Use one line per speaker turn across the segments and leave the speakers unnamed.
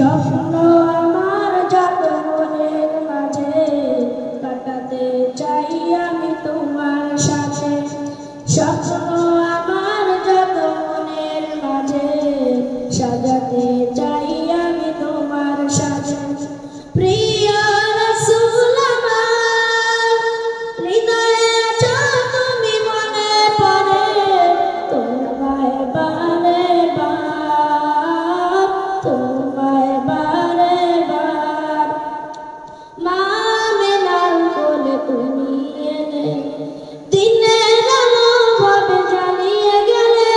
স্বপ্ন আমার যত মনের মাঝে কাটাতে চাই আমি তোমার সাথে। স্বপ্ন আমার যত মনের মাঝে সাজাতে চাই আমি তোমার সাথে। প্রিয় রাসূল আমার হৃদয়ে আছো তুমি, মনে পড়ে তোমায় বারে বার, তোমায় বারে বার। মা আমিনার কোলে তুমি এলে, দিনের আলো ভাবে জ্বালিয়ে গেলে।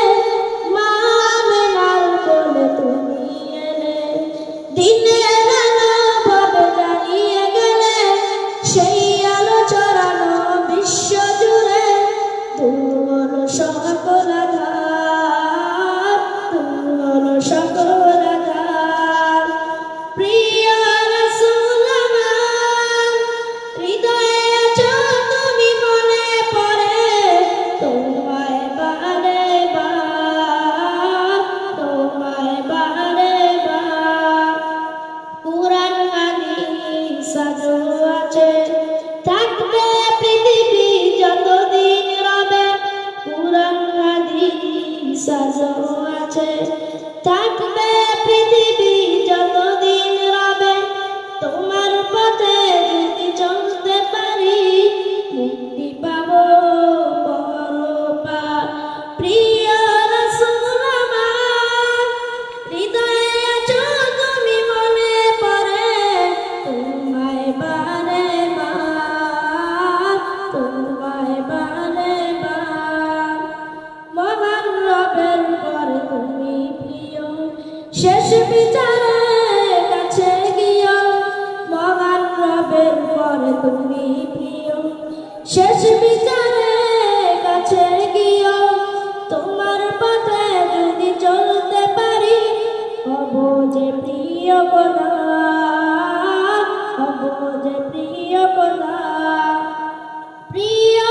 মা আমিনার কোলে তুমি এলে, দিনের আলো ভাবে জ্বালিয়ে গেলে। সেই আলো ছড়ানো বিশ্ব জুড়ে দূর হলো সকল আঁধার, দূর হলো সকল আঁধার। প্রিয় রাসূল আমার হৃদয়ে আছো তুমি, মনে পড়ে তোমায় বারে বার, তোমায় বারে বার। কুরআন হাদিস আজও আছে, থাকবে পৃথিবী যতদিন রবে। কুরআন হাদিস আজও আছে, থাকবে পৃথিবী যতদিন রবে। তোমার পথে যদি চলতে পারি, মুক্তি পাবো পরপার। প্রিয় রাসূল আমার হৃদয়ে আছো তুমি, মনে পড়ে তোমায় বারে বার, তোমায় বারে বার। মহান রবের পরে তুমি প্রিয়, শেষ বিচারের কাছে গিয়ে। মহান রবের পরে তুমি প্রিয়, শেষ বিচারের কাছে গিয়ে। তোমার পথে যদি চলতে পারি, হব যে প্রিয় খোদা, হব যে প্রিয় খোদা। প্রিয়